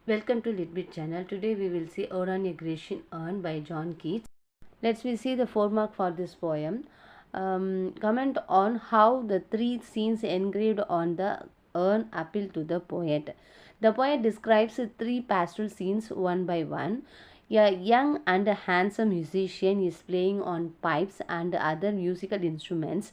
Welcome to Litbit channel. Today we will see Ode on a Grecian Urn by John Keats. Let's we see the foremark for this poem. Comment on how the three scenes engraved on the urn appeal to the poet. The poet describes three pastoral scenes one by one. A young and a handsome musician is playing on pipes and other musical instruments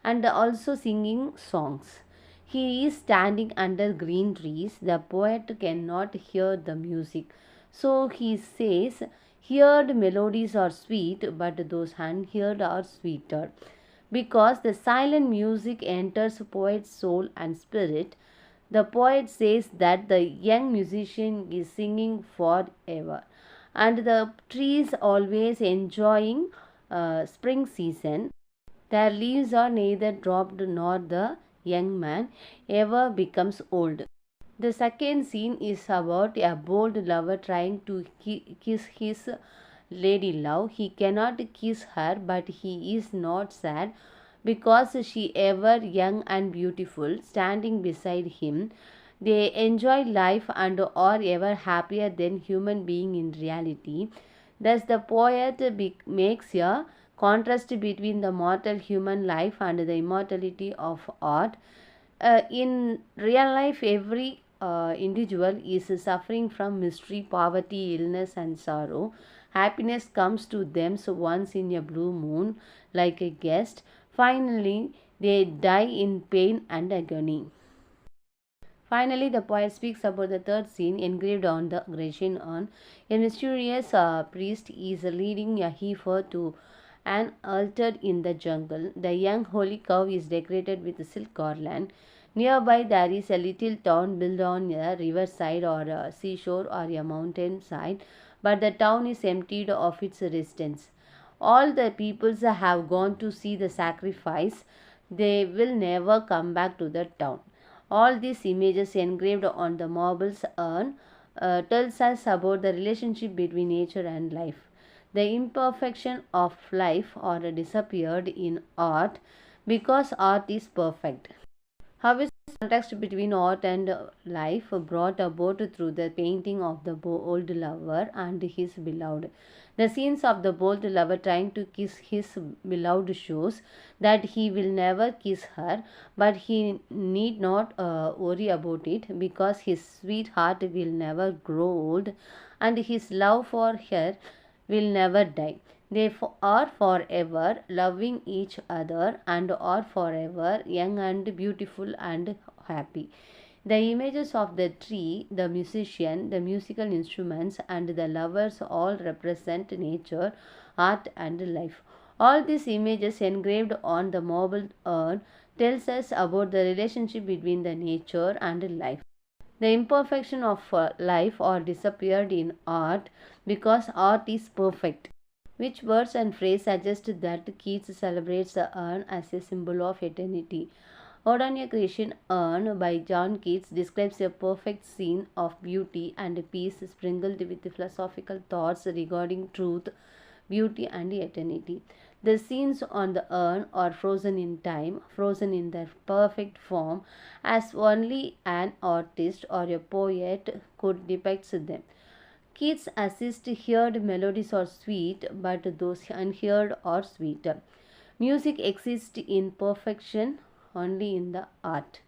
and also singing songs. He is standing under green trees. The poet cannot hear the music. So he says, heard melodies are sweet, but those unheard are sweeter. Because the silent music enters poet's soul and spirit, the poet says that the young musician is singing forever. And the trees always enjoying spring season. Their leaves are neither dropped nor the young man ever becomes old. The second scene is about a bold lover trying to kiss his lady love. He cannot kiss her, but he is not sad because she ever young and beautiful standing beside him. They enjoy life and are ever happier than human being in reality. Thus the poet makes a contrast between the mortal human life and the immortality of art. In real life, every individual is suffering from misery, poverty, illness, and sorrow. Happiness comes to them so once in a blue moon, like a guest. Finally, they die in pain and agony. Finally, the poet speaks about the third scene engraved on the Grecian urn. A mysterious priest is leading a heifer to an altar in the jungle. The young holy cow is decorated with a silk garland. Nearby, there is a little town built on a riverside or a seashore or a mountain side, but the town is emptied of its residents. All the peoples have gone to see the sacrifice. They will never come back to the town. All these images engraved on the marble's urn tells us about the relationship between nature and life. The imperfection of life are disappeared in art because art is perfect. How is contrast between art and life brought about through the painting of the bold lover and his beloved. The scenes of the bold lover trying to kiss his beloved shows that he will never kiss her, but he need not worry about it because his sweetheart will never grow old and his love for her will never die. They are forever loving each other and are forever young and beautiful and happy. The images of the tree, the musician, the musical instruments, and the lovers all represent nature, art, and life. All these images engraved on the marble urn tells us about the relationship between the nature and life. The imperfection of life are disappeared in art because art is perfect. Which words and phrase suggest that Keats celebrates the urn as a symbol of eternity? Ode on a Grecian Urn by John Keats describes a perfect scene of beauty and peace sprinkled with philosophical thoughts regarding truth, beauty, and eternity. The scenes on the urn are frozen in time, frozen in their perfect form, as only an artist or a poet could depict them. Keats assist heard melodies are sweet, but those unheard are sweeter. Music exists in perfection only in the art.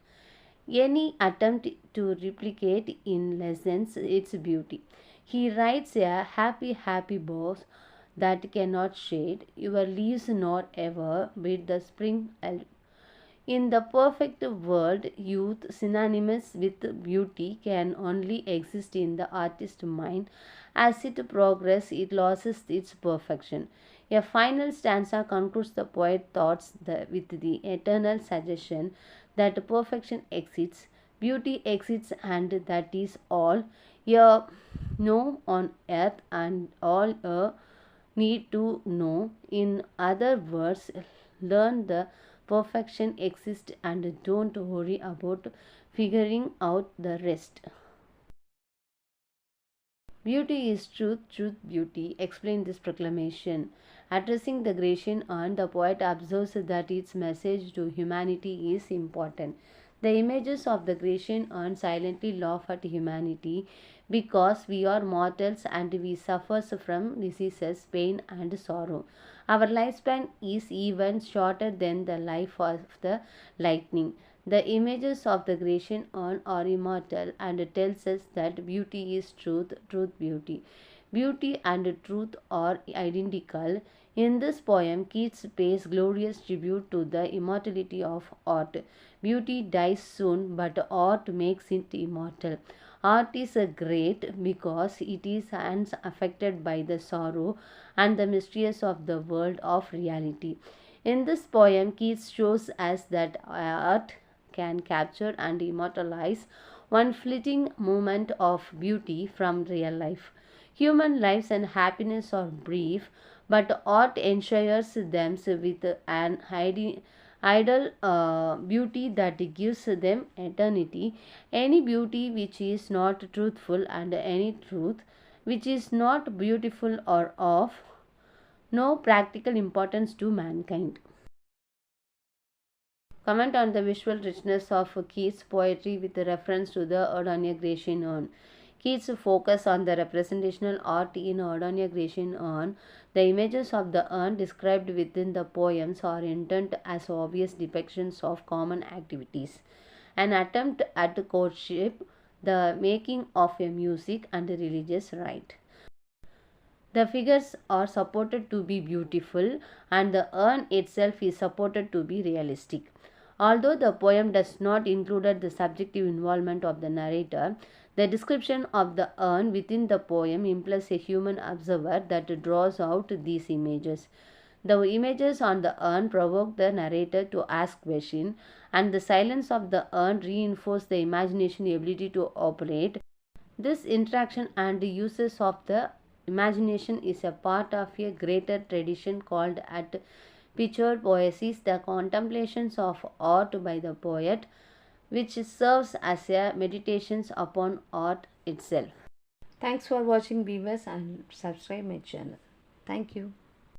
Any attempt to replicate in lessens its beauty. He writes a happy, happy boss that cannot shade your leaves nor ever bid the spring in the perfect world, youth, synonymous with beauty, can only exist in the artist's mind. As it progresses, it loses its perfection. A final stanza concludes the poet's thoughts with the eternal suggestion that perfection exists, beauty exists, and that is all you know on earth and all you need to know. In other words, learn the perfection exists and don't worry about figuring out the rest. Beauty is truth, truth, beauty. Explain this proclamation. Addressing the Grecian urn, the poet observes that its message to humanity is important. The images of the Grecian urn silently laugh at humanity because we are mortals and we suffer from diseases, pain, and sorrow. Our lifespan is even shorter than the life of the lightning. The images of the Grecian urn are immortal and tells us that beauty is truth, truth beauty. Beauty and truth are identical. In this poem, Keats pays glorious tribute to the immortality of art. Beauty dies soon, but art makes it immortal. Art is a great because it is unaffected by the sorrow and the mysteries of the world of reality. In this poem, Keats shows us that art can capture and immortalize one fleeting moment of beauty from real life. Human lives and happiness are brief, but art ensures them with an ideal beauty that gives them eternity. Any beauty which is not truthful and any truth which is not beautiful or of no practical importance to mankind. Comment on the visual richness of Keats' poetry with reference to the Audonia Grecian urn. Keats' focus on the representational art in Audonia Grecian urn. The images of the urn described within the poems are intended as obvious depictions of common activities. An attempt at courtship, the making of a music, and a religious rite. The figures are supported to be beautiful, and the urn itself is supported to be realistic. Although the poem does not include the subjective involvement of the narrator, the description of the urn within the poem implies a human observer that draws out these images. The images on the urn provoke the narrator to ask questions, and the silence of the urn reinforces the imagination ability to operate. This interaction and the uses of the imagination is a part of a greater tradition called at picture poesis, the contemplations of art by the poet, which serves as a meditations upon art itself. Thanks for watching viewers and subscribe my channel. Thank you.